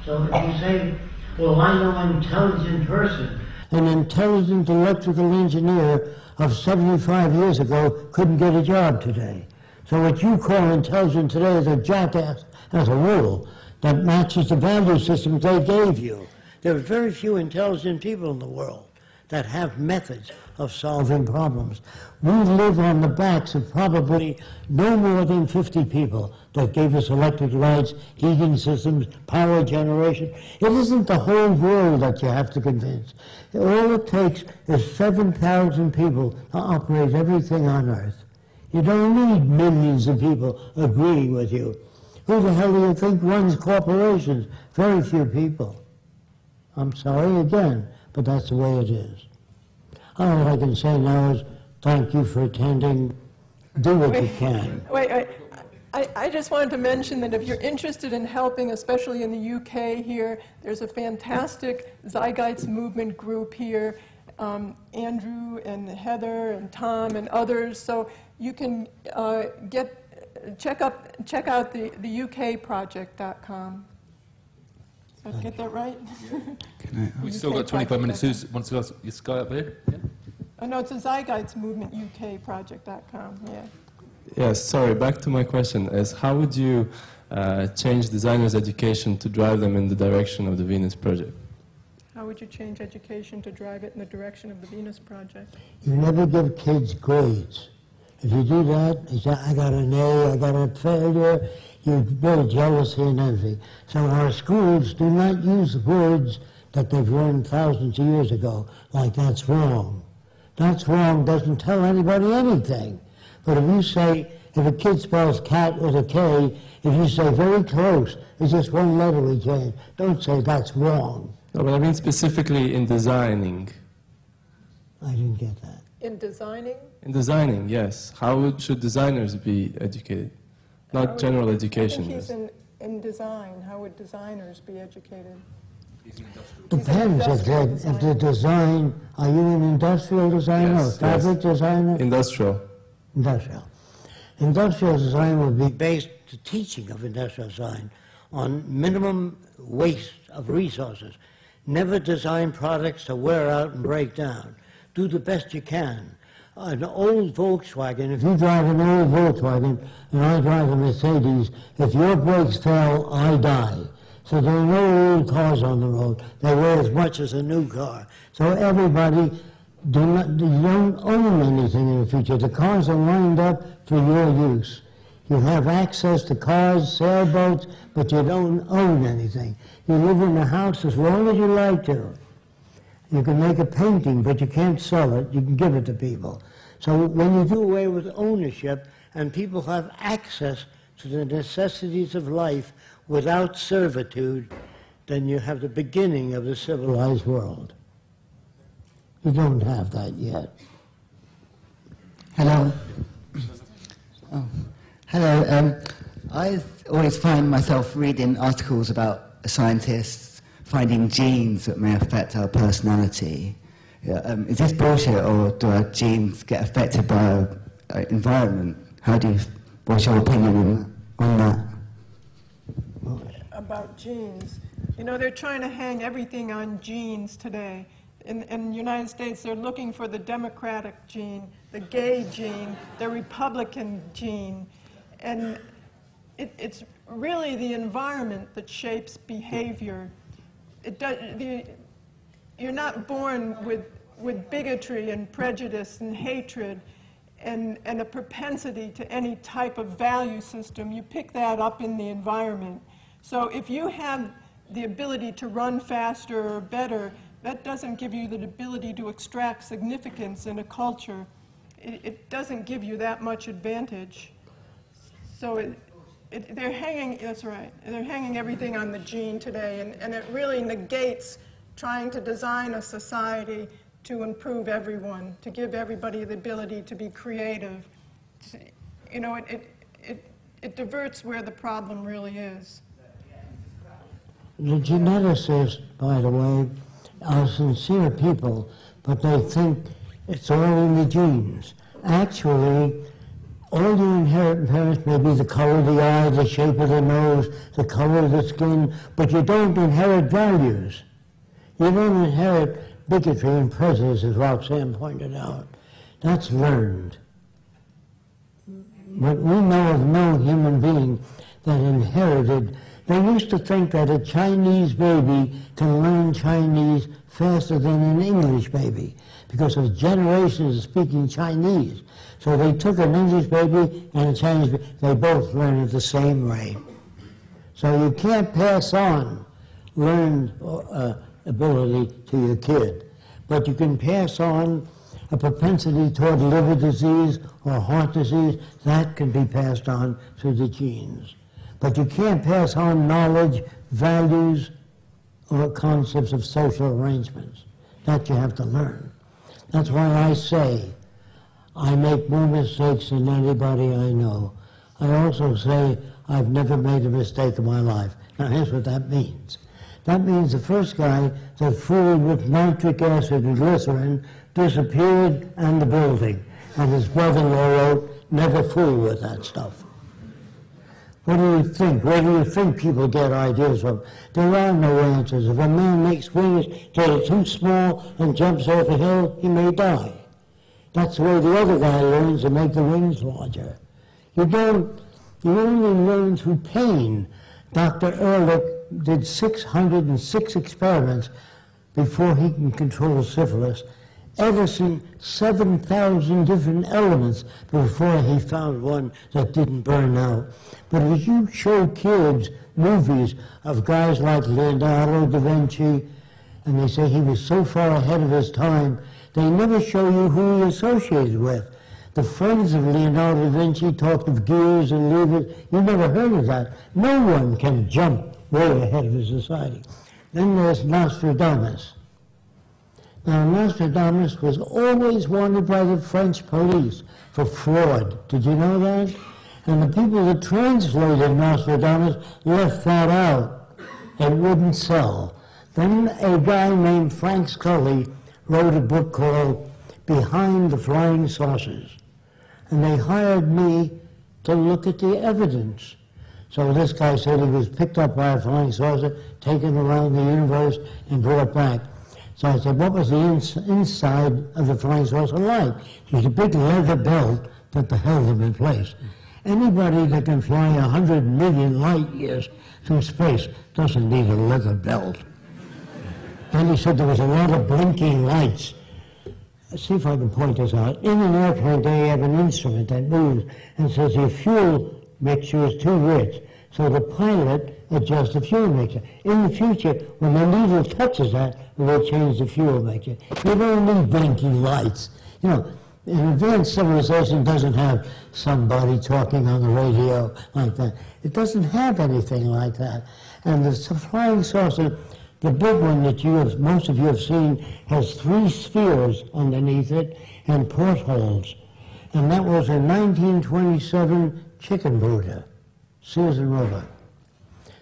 So if you say, well, I know an intelligent person, an intelligent electrical engineer of 75 years ago couldn't get a job today. So what you call intelligent today is a jackass as a rule that matches the value systems they gave you. There are very few intelligent people in the world that have methods of solving problems. We live on the backs of probably no more than 50 people that gave us electric lights, heating systems, power generation. It isn't the whole world that you have to convince. All it takes is 7,000 people to operate everything on Earth. You don't need millions of people agreeing with you. Who the hell do you think runs corporations? Very few people. I'm sorry again, but that's the way it is. All I can say now is thank you for attending. Do what you can. Wait. I just wanted to mention that if you're interested in helping, especially in the UK here, there's a fantastic Zeitgeist movement group here, Andrew and Heather and Tom and others. So you can check out the ukproject.com. Did I get that right? We've still got 25 minutes. Who wants to ask this guy up here? Yeah? Oh, no, it's a Zeitgeist movement, ukproject.com, yeah. Yes, sorry, back to my question is how would you change designers' education to drive them in the direction of the Venus Project? How would you change education to drive it in the direction of the Venus Project? You never give kids grades. If you do that, you say, I got an A, I got a failure, you build jealousy and envy. So our schools do not use words that they've learned thousands of years ago, like that's wrong. That's wrong, doesn't tell anybody anything. But if you say, if a kid spells cat with a K, if you say very close, it's just one letter we change. Don't say that's wrong. No, but I mean specifically in designing. I didn't get that. In designing? In designing, yes. How should designers be educated? Not general education. I think he's in design. How would designers be educated? Depends if the design, are you an industrial designer or fabric designer? Industrial. Industrial. Industrial design would be based, the teaching of industrial design, on minimum waste of resources. Never design products to wear out and break down. Do the best you can. An old Volkswagen, if you drive an old Volkswagen and I drive a Mercedes, if your brakes fail, I die. So there are no old cars on the road. They weigh as much as a new car. So everybody, you don't own anything in the future. The cars are lined up for your use. You have access to cars, sailboats, but you don't own anything. You live in a house as long as you like to. You can make a painting, but you can't sell it. You can give it to people. So when you do away with ownership and people have access to the necessities of life without servitude, then you have the beginning of the civilized world. You don't have that yet. Hello. Oh. Hello. I always find myself reading articles about scientists finding genes that may affect our personality. Is this bullshit, or do our genes get affected by our environment? What's your opinion on that? About genes. You know, they're trying to hang everything on genes today. In the United States, they're looking for the Democratic gene, the gay gene, the Republican gene. And it's really the environment that shapes behavior. You're not born with bigotry and prejudice and hatred and a propensity to any type of value system. You pick that up in the environment. So if you have the ability to run faster or better, that doesn't give you the ability to extract significance in a culture. It doesn't give you that much advantage. So they're hanging, that's right, they're hanging everything on the gene today, and it really negates trying to design a society to improve everyone, to give everybody the ability to be creative. You know, it diverts where the problem really is. The geneticists, by the way, are sincere people, but they think it's all in the genes. Actually, all you inherit in parents may be the color of the eye, the shape of the nose, the color of the skin, but you don't inherit values. You don't inherit bigotry and prejudice, as Roxanne pointed out. That's learned. But we know of no human being that inherited. They used to think that a Chinese baby can learn Chinese faster than an English baby because of generations of speaking Chinese. So they took an English baby and a Chinese baby. They both learn at the same rate. So you can't pass on learned ability to your kid. But you can pass on a propensity toward liver disease or heart disease. That can be passed on through the genes. But you can't pass on knowledge, values, or concepts of social arrangements. That you have to learn. That's why I say I make more mistakes than anybody I know. I also say I've never made a mistake in my life. Now here's what that means. That means the first guy that fooled with nitric acid and glycerin disappeared and the building. And his brother-in-law wrote, never fool with that stuff. What do you think? Where do you think people get ideas from? There are no answers. If a man makes wings that are too small and jumps off a hill, he may die. That's the way the other guy learns to make the wings larger. You only learn through pain. Dr. Ehrlich did 606 experiments before he can control syphilis. Edison, 7,000 different elements before he found one that didn't burn out. But if you show kids movies of guys like Leonardo da Vinci, and they say he was so far ahead of his time they never show you who he associated with. The friends of Leonardo da Vinci talked of gears and levers. You never heard of that. No one can jump way ahead of his society. Then there's Nostradamus. Now, Nostradamus was always wanted by the French police for fraud. Did you know that? And the people that translated Nostradamus left that out. It wouldn't sell. Then a guy named Frank Scully wrote a book called Behind the Flying Saucers. And they hired me to look at the evidence. So this guy said he was picked up by a flying saucer, taken around the universe, and brought back. So I said, what was the inside of the flying saucer like? It was a big leather belt that held them in place. Anybody that can fly 100 million light years through space doesn't need a leather belt. Then he said there was a lot of blinking lights. Let's see if I can point this out. In an airplane, they have an instrument that moves and says your fuel mixture is too rich. So the pilot adjusts the fuel mixture. In the future, when the needle touches that, we'll change the fuel mixture. You don't need blinking lights. You know, an advanced civilization doesn't have somebody talking on the radio like that. It doesn't have anything like that. And the flying saucer, the big one that most of you have seen, has 3 spheres underneath it and portholes. And that was a 1927 chicken brooder, Sears and Roebuck.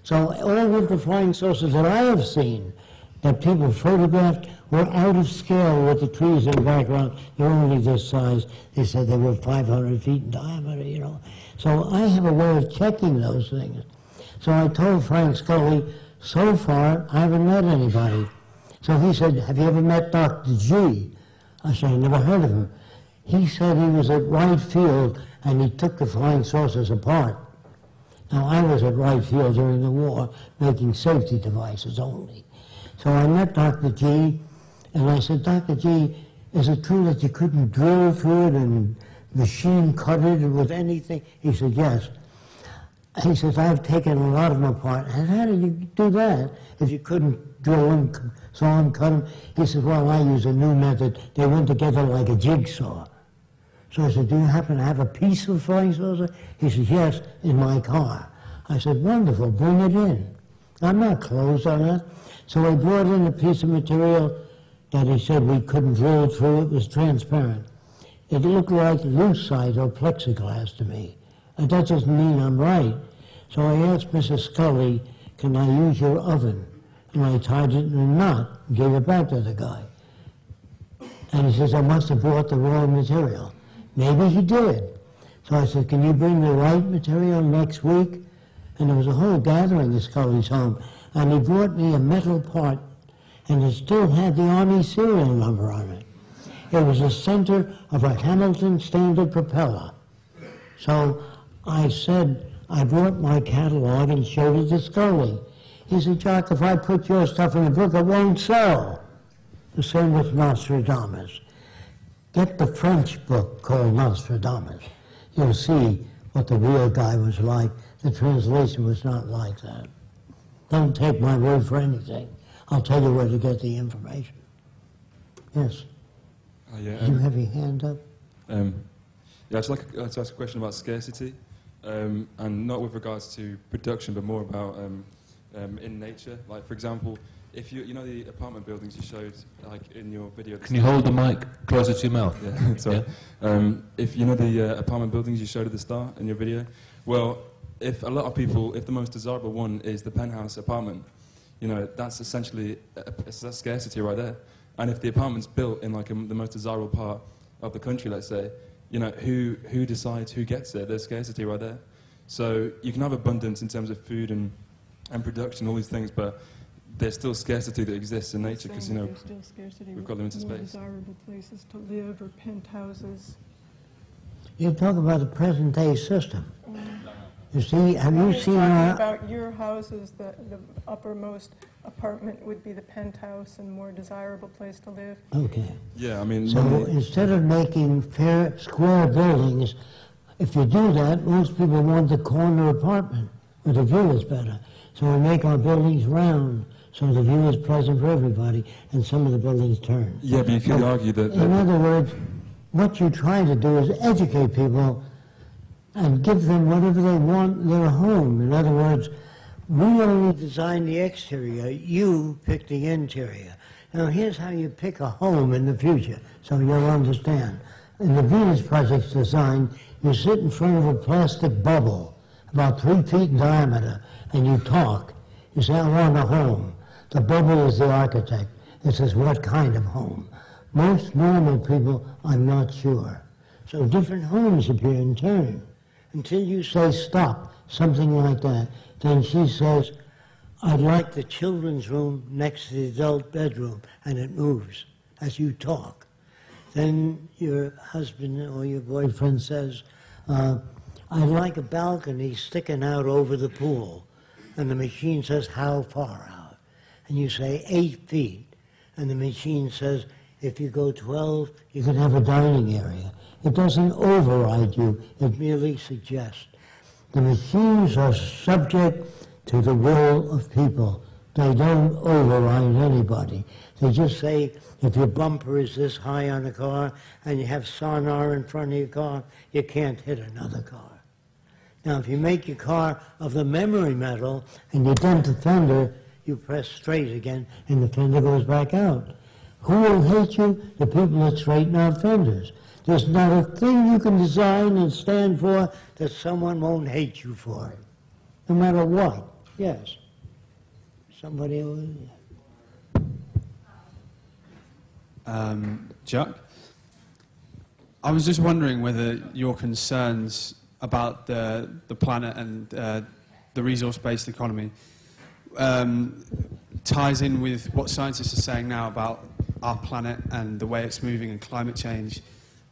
So all of the flying saucers that I have seen, that people photographed, were out of scale with the trees in the background. They're only this size. They said they were 500 feet in diameter, you know. So I have a way of checking those things. So I told Frank Scully, so far, I haven't met anybody. So he said, have you ever met Dr. G? I said, I never heard of him. He said he was at Wright Field and he took the flying saucers apart. Now, I was at Wright Field during the war making safety devices only. So I met Dr. G, and I said, Dr. G, is it true that you couldn't drill through it and machine cut it with anything? He said, yes. He says, I've taken a lot of them apart. And how did you do that if you couldn't drill them, saw them, cut them? He said, well, I use a new method. They went together like a jigsaw. So I said, do you happen to have a piece of flying saucer? He said, yes, in my car. I said, wonderful, bring it in. I'm not closed on that. So I brought in a piece of material that he said we couldn't drill through. It was transparent. It looked like lucite or plexiglass to me. That doesn't mean I'm right. So I asked Mrs. Scully, can I use your oven? And I tied it in a knot and gave it back to the guy. And he says, I must have brought the wrong material. Maybe he did. So I said, can you bring the right material next week? And there was a whole gathering at Scully's home. And he brought me a metal part, and it still had the Army serial number on it. It was the center of a Hamilton standard propeller. So I said, I brought my catalog and showed it to Scully. He said, Jacque, if I put your stuff in the book, it won't sell. The same with Nostradamus. Get the French book called Nostradamus. You'll see what the real guy was like. The translation was not like that. Don't take my word for anything. I'll tell you where to get the information. Yes. Yeah, Did you have your hand up? Yeah, I'd like to ask a question about scarcity, and not with regards to production, but more about in nature. Like, for example, if you know the apartment buildings you showed, like in your video. Can you hold the mic closer to your mouth? Yeah, sorry. Yeah. If you know the apartment buildings you showed at the start in your video, well, if a lot of people, if the most desirable one is the penthouse apartment, you know, that's essentially that's scarcity right there. And if the apartment's built in like the most desirable part of the country, let's say, you know, who decides who gets it? There's scarcity right there. So you can have abundance in terms of food and production, all these things, but there's still scarcity that exists in nature because, you know, there's still scarcity we've got limited more space. desirable places to live or penthouses. You talk about the present-day system. You see, have you seen talking about your houses, the uppermost apartment would be the penthouse and more desirable place to live? Okay. Yeah, I mean... So instead of making fair, square buildings, if you do that, most people want the corner apartment where the view is better. So we make our buildings round so the view is pleasant for everybody, and some of the buildings turn. Yeah, but you could argue that... In other words, what you're trying to do is educate people and give them whatever they want in their home. In other words, we only design the exterior, you pick the interior. Now here's how you pick a home in the future, so you'll understand. In the Venus Project's design, you sit in front of a plastic bubble, about 3 feet in diameter, and you talk. You say, I want a home. The bubble is the architect. It says, what kind of home? Most normal people are not sure. So different homes appear in turn, until you say, stop, something like that. Then she says, I'd like the children's room next to the adult bedroom, and it moves as you talk. Then your husband or your boyfriend says, I'd like a balcony sticking out over the pool. And the machine says, how far out? And you say, 8 feet. And the machine says, if you go 12, you can have a dining area. It doesn't override you, it merely suggests. The machines are subject to the will of people. They don't override anybody. They just say, if your bumper is this high on a car and you have sonar in front of your car, you can't hit another car. Now, if you make your car of the memory metal and you dent the fender, you press straight again and the fender goes back out. Who will hate you? The people that straighten out fenders. There's not a thing you can design and stand for that someone won't hate you for, no matter what. Yes. Somebody over there. Jacque, I was just wondering whether your concerns about the planet and the resource-based economy ties in with what scientists are saying now about our planet and the way it's moving and climate change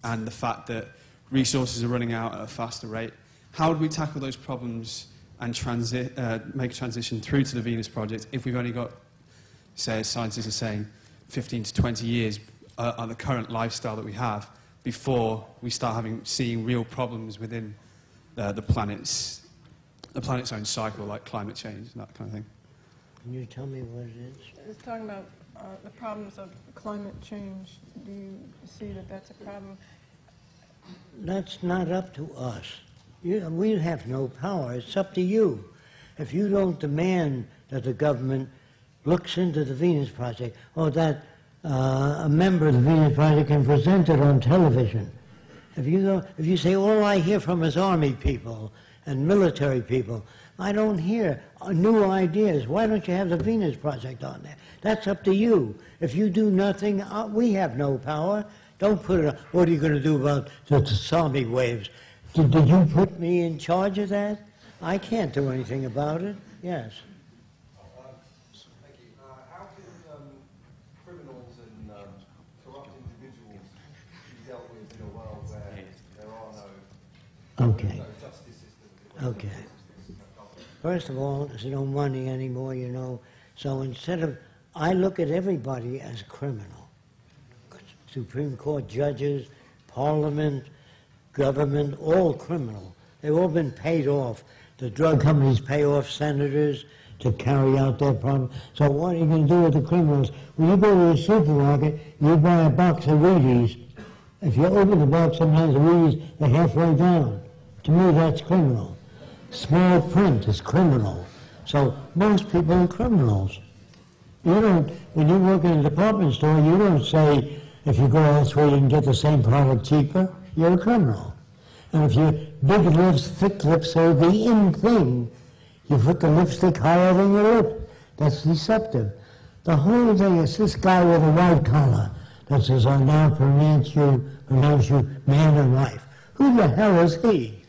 and the fact that resources are running out at a faster rate. How would we tackle those problems and make a transition through to the Venus Project if we've only got, say, as scientists are saying, 15 to 20 years on the current lifestyle that we have before we start seeing real problems within the planet's own cycle, like climate change and that kind of thing? Can you tell me what it is? It's talking about the problems of climate change. Do you see that that's a problem? That's not up to us. We have no power. It's up to you. If you don't demand that the government looks into the Venus Project, or that a member of the Venus Project can present it on television, if you say, all I hear from is army people and military people, I don't hear new ideas. Why don't you have the Venus Project on there? That's up to you. If you do nothing, we have no power. Don't put it on. What are you going to do about the tsunami waves? Did you put me in charge of that? I can't do anything about it. Yes. Thank you. How can criminals and corrupt individuals be dealt with in a world where there are no justice systems? Okay. First of all, there's no money anymore, you know. So instead of, I look at everybody as criminal. Supreme Court judges, Parliament, government, all criminal. They've all been paid off. The drug companies pay off senators to carry out their problem. So what are you going to do with the criminals? When you go to the supermarket, you buy a box of Wheaties. If you open the box, sometimes the Wheaties are halfway down. To me, that's criminal. Small print is criminal. So most people are criminals. You don't, when you work in a department store, you don't say, if you go elsewhere, you can get the same product cheaper. You're a criminal. And if you big lips, thick lips are the in thing, you put the lipstick higher than your lip. That's deceptive. The whole thing is this guy with a white collar that says, I now pronounce you man and wife. Who the hell is he?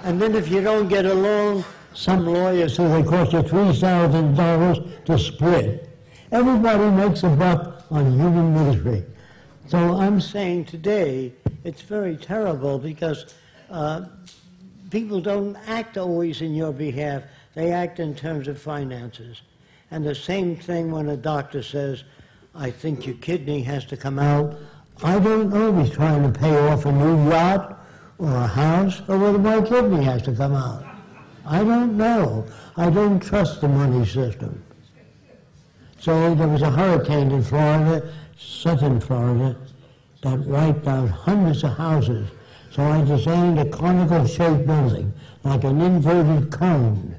And then if you don't get along, some lawyers say they cost you $3,000 to split. Everybody makes a buck on human misery. So I'm saying today, it's very terrible because people don't act always in your behalf. They act in terms of finances. And the same thing when a doctor says, I think your kidney has to come out. I don't know if he's trying to pay off a new yacht or a house, or whether my kidney has to come out. I don't know. I don't trust the money system. So there was a hurricane in Florida, southern Florida, that wiped out hundreds of houses. So I designed a conical-shaped building, like an inverted cone.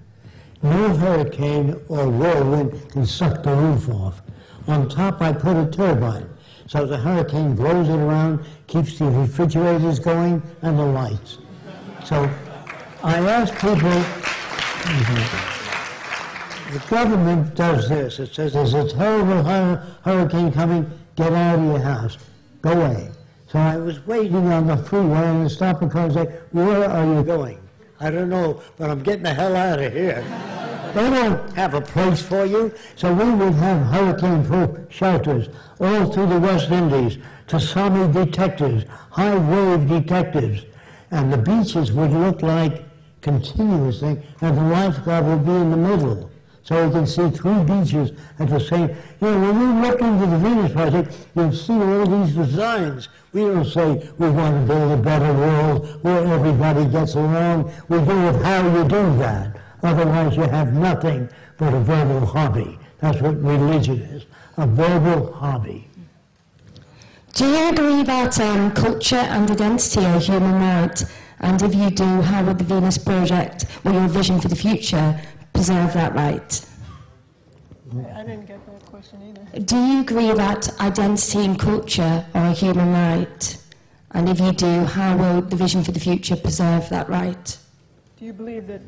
No hurricane or whirlwind can suck the roof off. On top, I put a turbine, so the hurricane blows it around, keeps the refrigerators going, and the lights. So I asked people, the government does this. It says, there's a terrible hurricane coming, get out of your house, go away. So I was waiting on the freeway and the stop car and say, where are you going? I don't know, but I'm getting the hell out of here. They don't have a place for you, so we would have hurricane-proof shelters all through the West Indies, tsunami detectives, high-wave detectives, and the beaches would look like continuous thing, and the lifeguard would be in the middle, so you can see 3 beaches at the same. You know, when you look into the Venus Project, you'll see all these designs. We don't say we want to build a better world where everybody gets along. We do it how you do that. Otherwise, you have nothing but a verbal hobby. That's what religion is, a verbal hobby. Do you agree that culture and identity are human rights? And if you do, how would the Venus Project, or your vision for the future, preserve that right? I didn't get that question either. Do you agree that identity and culture are a human right? And if you do, how will the vision for the future preserve that right? Do you believe that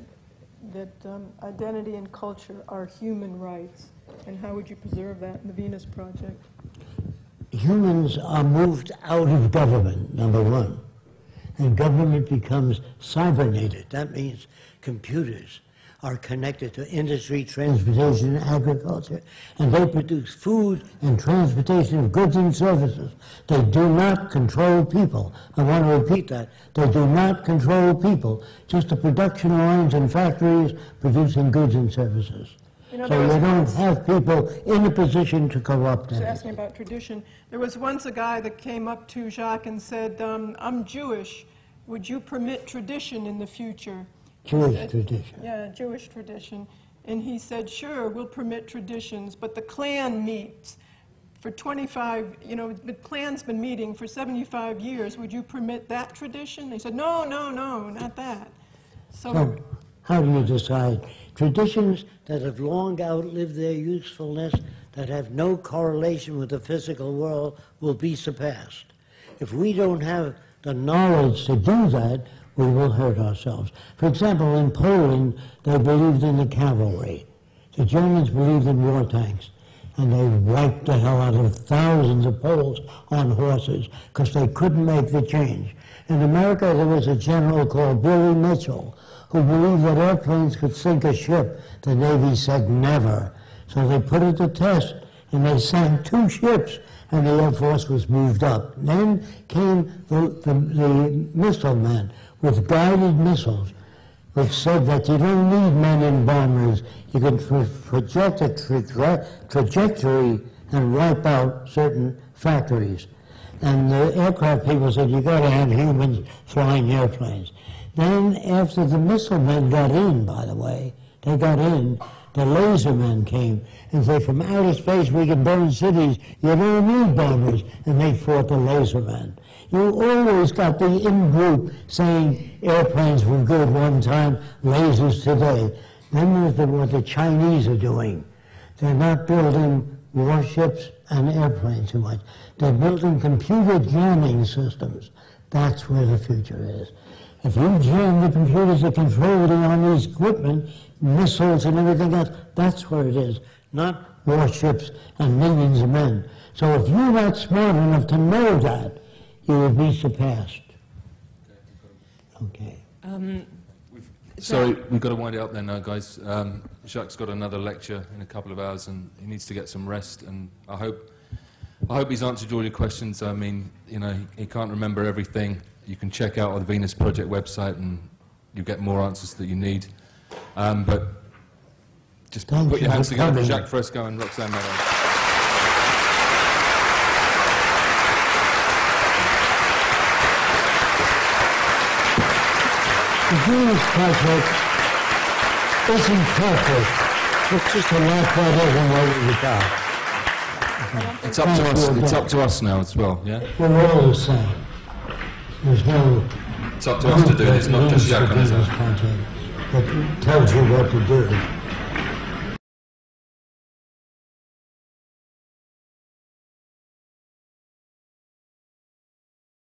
identity and culture are human rights? And how would you preserve that in the Venus Project? Humans are moved out of government, number one. And government becomes cybernated. That means computers are connected to industry, transportation, and agriculture, and they produce food and transportation of goods and services. They do not control people. I want to repeat that. They do not control people, just the production lines and factories producing goods and services. You know, So you don't have people in a position to corrupt Just anything. asking about tradition. There was once a guy that came up to Jacque and said, I'm Jewish. Would you permit tradition in the future? Jewish tradition. Yeah, Jewish tradition. And he said, sure, we'll permit traditions, but the Klan meets for 25, you know, the Klan's been meeting for 75 years. Would you permit that tradition? They said, no, no, no, not that. So how do you decide? Traditions that have long outlived their usefulness, that have no correlation with the physical world, will be surpassed. If we don't have the knowledge to do that, we will hurt ourselves. For example, in Poland, they believed in the cavalry. The Germans believed in war tanks, and they wiped the hell out of thousands of Poles on horses because they couldn't make the change. In America, there was a general called Billy Mitchell who believed that airplanes could sink a ship. The Navy said never. So they put it to test, and they sank 2 ships, and the Air Force was moved up. Then came the missile men with guided missiles, which said that you don't need men in bombers. You can project a trajectory and wipe out certain factories. And the aircraft people said, you got to have humans flying airplanes. Then after the missile men got in, by the way, they got in, the laser men came and said, from outer space we can burn cities. You don't need bombers. And they fought the laser men. You always got the in-group saying airplanes were good one time, lasers today. Then there's what the Chinese are doing. They're not building warships and airplanes too much. They're building computer jamming systems. That's where the future is. If you jam the computers that control on these equipment, missiles and everything else, that's where it is, not warships and millions of men. So if you're not smart enough to know that, you will be surpassed. Okay. Sorry, we've got to wind it up then now, guys. Jacque's got another lecture in a couple of hours, and he needs to get some rest. And I hope he's answered all your questions. I mean, you know, he can't remember everything. You can check out the Venus Project website, and you get more answers that you need. But just put your hands together for Jacque Fresco and Roxanne Meadows. The Venus Project isn't perfect. It's just a lot better than what we got. It's up to us. It's up to us now as well. Yeah. We're all the same. There's no. It's up to us to do this, not just Jacque on his own. That tells you what to do.